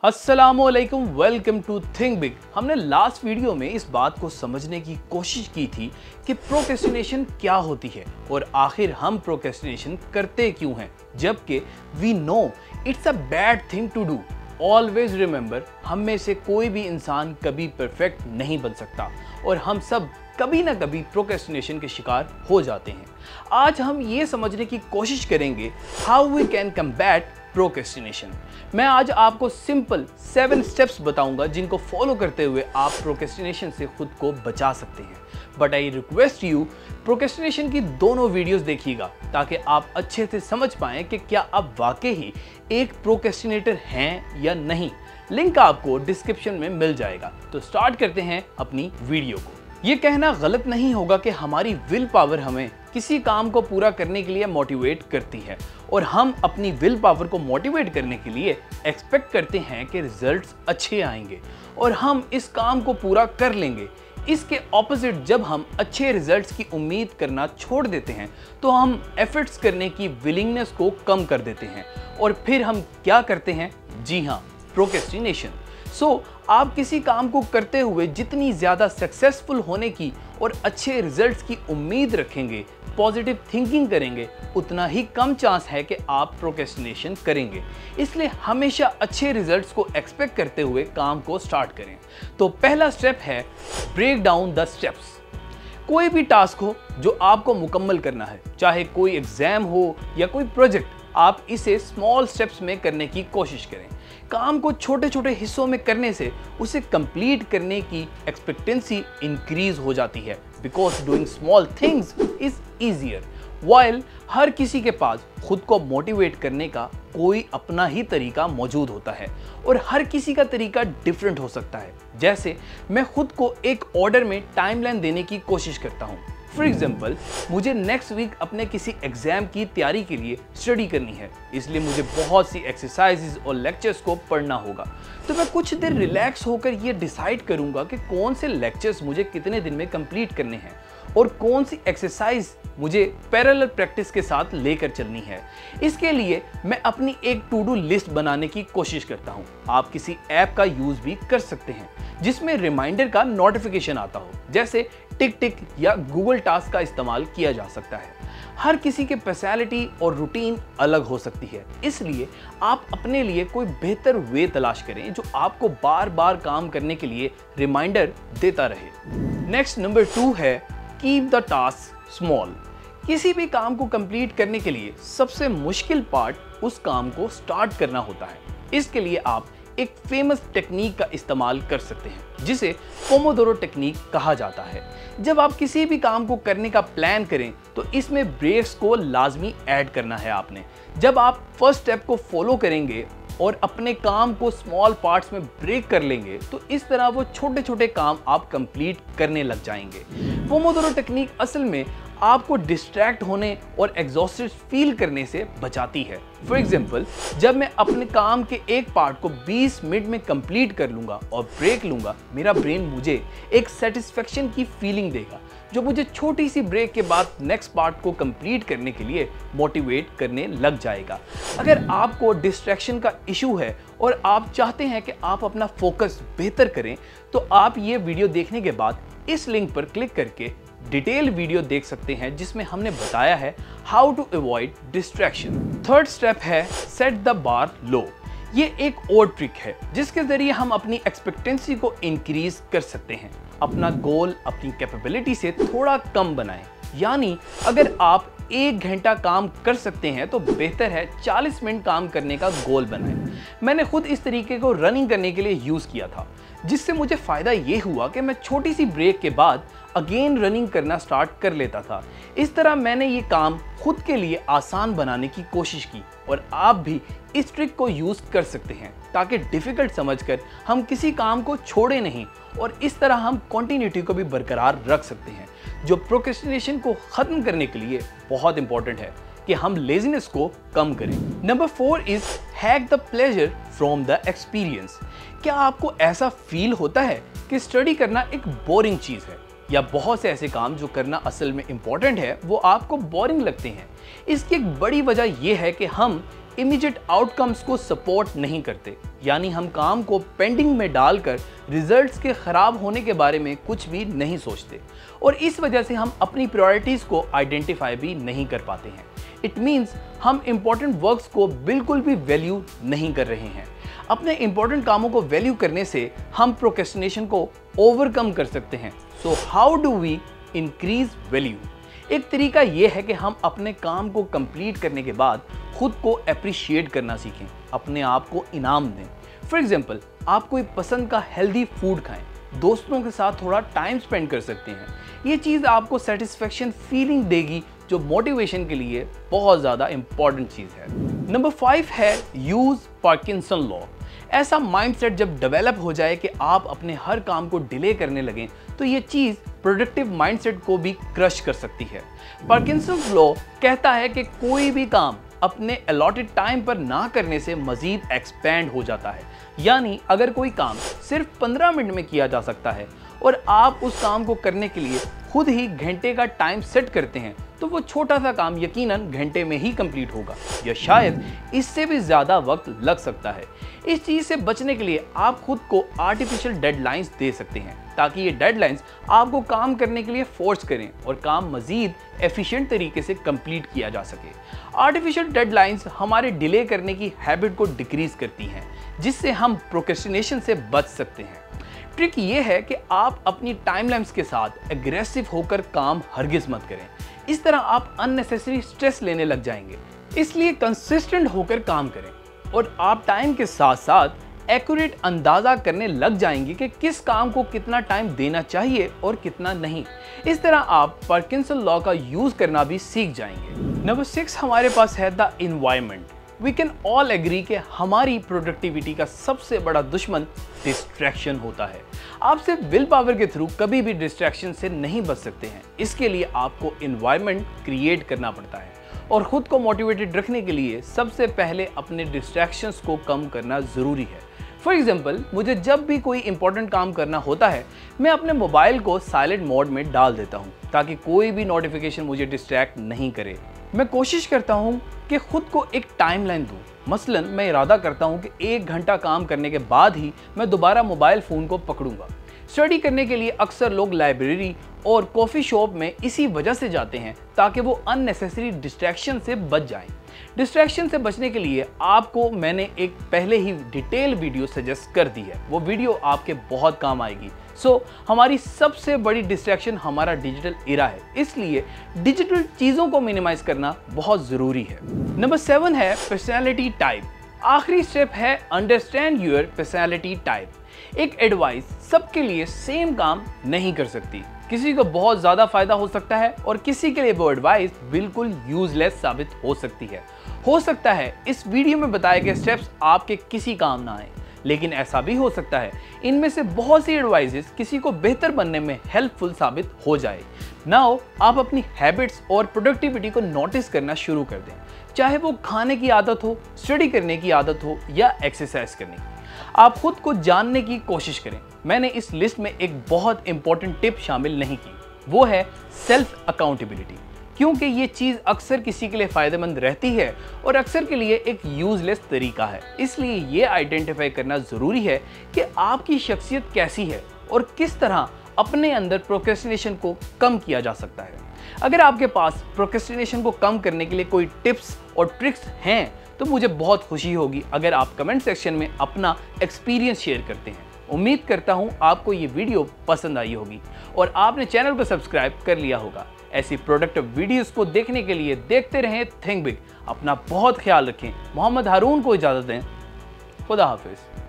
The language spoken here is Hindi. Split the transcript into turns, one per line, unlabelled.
अस्सलामुअलैकुम, वेलकम टू थिंक बिग। हमने लास्ट वीडियो में इस बात को समझने की कोशिश की थी कि प्रोक्रेस्टिनेशन क्या होती है और आखिर हम प्रोक्रेस्टिनेशन करते क्यों हैं, जबकि we know it's a bad thing to do. Always remember, हम में से कोई भी इंसान कभी परफेक्ट नहीं बन सकता और हम सब कभी ना कभी प्रोक्रेस्टिनेशन के शिकार हो जाते हैं। आज हम ये समझने की कोशिश करेंगे how we can combat procrastination. मैं आज आपको सिंपल 7 स्टेप्स बताऊंगा जिनको फॉलो करते हुए आप प्रोक्रेस्टिनेशन से खुद को बचा सकते हैं। But I request you, procrastination की दोनों वीडियोस देखिएगा ताकि आप अच्छे से समझ पाएं कि क्या आप वाकई ही एक प्रोक्रेस्टिनेटर हैं या नहीं। लिंक आपको डिस्क्रिप्शन में मिल जाएगा। तो स्टार्ट करते हैं अपनी वीडियो को। ये कहना गलत नहीं होगा कि हमारी विल पावर हमें किसी काम को पूरा करने के लिए मोटिवेट करती है और हम अपनी विल पावर को मोटिवेट करने के लिए एक्सपेक्ट करते हैं कि रिजल्ट्स अच्छे आएंगे और हम इस काम को पूरा कर लेंगे। इसके ऑपोजिट, जब हम अच्छे रिजल्ट्स की उम्मीद करना छोड़ देते हैं तो हम एफर्ट्स करने की विलिंगनेस को कम कर देते हैं और फिर हम क्या करते हैं? जी हाँ, प्रोक्रेस्टिनेशन। आप किसी काम को करते हुए जितनी ज़्यादा सक्सेसफुल होने की और अच्छे रिजल्ट्स की उम्मीद रखेंगे, पॉजिटिव थिंकिंग करेंगे, उतना ही कम चांस है कि आप प्रोक्रेस्टिनेशन करेंगे। इसलिए हमेशा अच्छे रिजल्ट्स को एक्सपेक्ट करते हुए काम को स्टार्ट करें। तो पहला स्टेप है ब्रेक डाउन द स्टेप्स। कोई भी टास्क हो जो आपको मुकम्मल करना है, चाहे कोई एग्जाम हो या कोई प्रोजेक्ट, आप इसे स्मॉल स्टेप्स में करने की कोशिश करें। काम को छोटे छोटे हिस्सों में करने से उसे कंप्लीट करने की एक्सपेक्टेंसी इंक्रीज हो जाती है, because doing small things is easier. While हर किसी के पास खुद को मोटिवेट करने का कोई अपना ही तरीका मौजूद होता है और हर किसी का तरीका डिफरेंट हो सकता है। जैसे मैं खुद को एक ऑर्डर में टाइमलाइन देने की कोशिश करता हूँ। फॉर एग्जाम्पल, मुझे नेक्स्ट वीक अपने किसी एग्जाम की तैयारी के लिए स्टडी करनी है, इसलिए मुझे बहुत सी एक्सरसाइजेज और लेक्चर्स को पढ़ना होगा। तो मैं कुछ देर रिलैक्स होकर ये डिसाइड करूंगा कि कौन से लेक्चर्स मुझे कितने दिन में कंप्लीट करने हैं और कौन सी एक्सरसाइज मुझे पैरेलल प्रैक्टिस के साथ लेकर चलनी है। इसके लिए मैं अपनी एक टू डू लिस्ट बनाने की कोशिश करता हूँ। आप किसी ऐप का यूज भी कर सकते हैं जिसमें रिमाइंडर का नोटिफिकेशन आता हो, जैसे टिक टिक या गूगल टास्क का इस्तेमाल किया जा सकता है। हर किसी के पर्सनैलिटी और रूटीन अलग हो सकती है, इसलिए आप अपने लिए कोई बेहतर वे तलाश करें जो आपको बार बार काम करने के लिए रिमाइंडर देता रहे। नेक्स्ट, नंबर 2 है कीप द टास्क स्मॉल। किसी भी काम को कंप्लीट करने के लिए सबसे मुश्किल पार्ट उस काम को स्टार्ट करना होता है। इसके लिए आप एक फेमस टेक्निक का इस्तेमाल कर सकते हैं जिसे पोमोडोरो टेक्निक कहा जाता है। जब आप किसी भी काम को करने का प्लान करें तो इसमें ब्रेक्स को लाजमी ऐड करना है आपने। जब आप फर्स्ट स्टेप को फॉलो करेंगे और अपने काम को स्मॉल पार्ट्स में ब्रेक कर लेंगे तो इस तरह वो छोटे छोटे काम आप कंप्लीट करने लग जाएंगे। पोमोडोरो टेक्निक असल में आपको डिस्ट्रैक्ट होने और एग्जॉस्टेड फील करने से बचाती है। फॉर एग्जाम्पल, जब मैं अपने काम के एक पार्ट को 20 मिनट में कंप्लीट कर लूँगा और ब्रेक लूँगा, मेरा ब्रेन मुझे एक सेटिस्फेक्शन की फीलिंग देगा जो मुझे छोटी सी ब्रेक के बाद नेक्स्ट पार्ट को कंप्लीट करने के लिए मोटिवेट करने लग जाएगा। अगर आपको डिस्ट्रैक्शन का इशू है और आप चाहते हैं कि आप अपना फोकस बेहतर करें तो आप ये वीडियो देखने के बाद इस लिंक पर क्लिक करके डिटेल वीडियो देख सकते हैं जिसमें हमने बताया है how to avoid distraction. Third step है सेट द बार लो। ये एक और ट्रिक है जिसके जरिए हम अपनी एक्सपेक्टेंसी को इंक्रीज कर सकते हैं। अपना गोल अपनी कैपेबिलिटी से थोड़ा कम बनाएं। यानी अगर आप 1 घंटा काम कर सकते हैं तो बेहतर है 40 मिनट काम करने का गोल बनाएं। मैंने खुद इस तरीके को रनिंग करने के लिए यूज़ किया था, जिससे मुझे फ़ायदा ये हुआ कि मैं छोटी सी ब्रेक के बाद अगेन रनिंग करना स्टार्ट कर लेता था। इस तरह मैंने ये काम खुद के लिए आसान बनाने की कोशिश की और आप भी इस ट्रिक को यूज़ कर सकते हैं ताकि डिफ़िकल्ट समझकर हम किसी काम को छोड़े नहीं और इस तरह हम कंटिन्यूटी को भी बरकरार रख सकते हैं, जो प्रोक्रेस्टिनेशन को ख़त्म करने के लिए बहुत इंपॉर्टेंट है कि हम लेजीनेस को कम करें। Number 4 is hack the pleasure from the experience. क्या आपको ऐसा फील होता है कि स्टडी करना एक बोरिंग चीज़ है या बहुत से ऐसे काम जो करना असल में इम्पॉर्टेंट है वो आपको बोरिंग लगते हैं? इसकी एक बड़ी वजह यह है कि हम इमीडिएट आउटकम्स को सपोर्ट नहीं करते, यानी हम काम को पेंडिंग में डालकर रिजल्ट्स के खराब होने के बारे में कुछ भी नहीं सोचते और इस वजह से हम अपनी प्रायोरिटीज को आइडेंटिफाई भी नहीं कर पाते हैं। इट मीन्स हम इंपॉर्टेंट वर्क्स को बिल्कुल भी वैल्यू नहीं कर रहे हैं। अपने इंपॉर्टेंट कामों को वैल्यू करने से हम प्रोक्रेस्टिनेशन को ओवरकम कर सकते हैं। So how do we increase value? एक तरीका यह है कि हम अपने काम को कंप्लीट करने के बाद खुद को अप्रिशिएट करना सीखें, अपने आप को इनाम दें। फॉर एग्जाम्पल, आप कोई पसंद का हेल्दी फूड खाएं, दोस्तों के साथ थोड़ा टाइम स्पेंड कर सकते हैं। ये चीज़ आपको सेटिस्फेक्शन फीलिंग देगी जो मोटिवेशन के लिए बहुत ज़्यादा इंपॉर्टेंट चीज़ है। नंबर 5 है यूज़ पार्किंसन लॉ। ऐसा माइंडसेट जब डेवलप हो जाए कि आप अपने हर काम को डिले करने लगें तो ये चीज़ प्रोडक्टिव माइंडसेट को भी क्रश कर सकती है। पार्किंसन लॉ कहता है कि कोई भी काम अपने अलॉटेड टाइम पर ना करने से मजीद एक्सपेंड हो जाता है। यानी अगर कोई काम सिर्फ 15 मिनट में किया जा सकता है और आप उस काम को करने के लिए खुद ही घंटे का टाइम सेट करते हैं तो वो छोटा सा काम यकीनन घंटे में ही कंप्लीट होगा या शायद इससे भी ज़्यादा वक्त लग सकता है। इस चीज़ से बचने के लिए आप खुद को आर्टिफिशियल डेडलाइंस दे सकते हैं ताकि ये डेडलाइंस आपको काम करने के लिए फोर्स करें और काम मज़ीद एफिशिएंट तरीके से कंप्लीट किया जा सके। आर्टिफिशियल डेडलाइंस हमारे डिले करने की हैबिट को डिक्रीज करती हैं जिससे हम प्रोक्रेस्टिनेशन से बच सकते हैं। ट्रिक ये है कि आप अपनी टाइमलाइंस के साथ एग्रेसिव होकर काम हरगिज मत करें। इस तरह आप अननेसेसरी स्ट्रेस लेने लग जाएंगे। इसलिए कंसिस्टेंट होकर काम करें और आप टाइम के साथ साथ एक्यूरेट अंदाजा करने लग जाएंगे कि किस काम को कितना टाइम देना चाहिए और कितना नहीं। इस तरह आप पार्किंसन लॉ का यूज करना भी सीख जाएंगे। नंबर 6 हमारे पास है the environment. We can all agree कि हमारी प्रोडक्टिविटी का सबसे बड़ा दुश्मन डिस्ट्रैक्शन होता है। आप सिर्फ विल पावर के थ्रू कभी भी डिस्ट्रैक्शन से नहीं बच सकते हैं। इसके लिए आपको एनवायरनमेंट क्रिएट करना पड़ता है और ख़ुद को मोटिवेटेड रखने के लिए सबसे पहले अपने डिस्ट्रैक्शंस को कम करना ज़रूरी है। फॉर एग्जाम्पल, मुझे जब भी कोई इंपॉर्टेंट काम करना होता है मैं अपने मोबाइल को साइलेंट मोड में डाल देता हूँ ताकि कोई भी नोटिफिकेशन मुझे डिस्ट्रैक्ट नहीं करे। मैं कोशिश करता हूँ कि खुद को एक टाइमलाइन दूँ। मसलन मैं इरादा करता हूँ कि 1 घंटा काम करने के बाद ही मैं दोबारा मोबाइल फ़ोन को पकड़ूंगा। स्टडी करने के लिए अक्सर लोग लाइब्रेरी और कॉफ़ी शॉप में इसी वजह से जाते हैं ताकि वो अननेसेसरी डिस्ट्रैक्शन से बच जाएं। डिस्ट्रैक्शन से बचने के लिए आपको मैंने एक पहले ही डिटेल वीडियो सजेस्ट कर दी है, वो वीडियो आपके बहुत काम आएगी। हमारी सबसे बड़ी डिस्ट्रैक्शन हमारा डिजिटल एरा है, इसलिए डिजिटल चीज़ों को मिनिमाइज करना बहुत ज़रूरी है। नंबर 7 है पर्सनैलिटी टाइप। आखिरी स्टेप है अंडरस्टैंड योर पर्सनैलिटी टाइप। एक एडवाइस सबके लिए सेम काम नहीं कर सकती। किसी को बहुत ज़्यादा फायदा हो सकता है और किसी के लिए वो एडवाइस बिल्कुल यूजलेस साबित हो सकती है। हो सकता है इस वीडियो में बताए गए स्टेप्स आपके किसी काम ना आए, लेकिन ऐसा भी हो सकता है इनमें से बहुत सी एडवाइसेस किसी को बेहतर बनने में हेल्पफुल साबित हो जाए। नाउ आप अपनी हैबिट्स और प्रोडक्टिविटी को नोटिस करना शुरू कर दें, चाहे वो खाने की आदत हो, स्टडी करने की आदत हो या एक्सरसाइज करने की। आप खुद को जानने की कोशिश करें। मैंने इस लिस्ट में एक बहुत इंपॉर्टेंट टिप शामिल नहीं की, वो है सेल्फ अकाउंटेबिलिटी, क्योंकि ये चीज़ अक्सर किसी के लिए फ़ायदेमंद रहती है और अक्सर के लिए एक यूजलेस तरीका है। इसलिए ये आइडेंटिफाई करना ज़रूरी है कि आपकी शख्सियत कैसी है और किस तरह अपने अंदर प्रोक्रेस्टिनेशन को कम किया जा सकता है। अगर आपके पास प्रोक्रेस्टिनेशन को कम करने के लिए कोई टिप्स और ट्रिक्स हैं तो मुझे बहुत खुशी होगी अगर आप कमेंट सेक्शन में अपना एक्सपीरियंस शेयर करते हैं। उम्मीद करता हूँ आपको ये वीडियो पसंद आई होगी और आपने चैनल को सब्सक्राइब कर लिया होगा। ऐसी प्रोडक्टिव वीडियोस को देखने के लिए देखते रहें थिंक बिग। अपना बहुत ख्याल रखें। मोहम्मद हारून को इजाज़त दें। खुदा हाफिज़।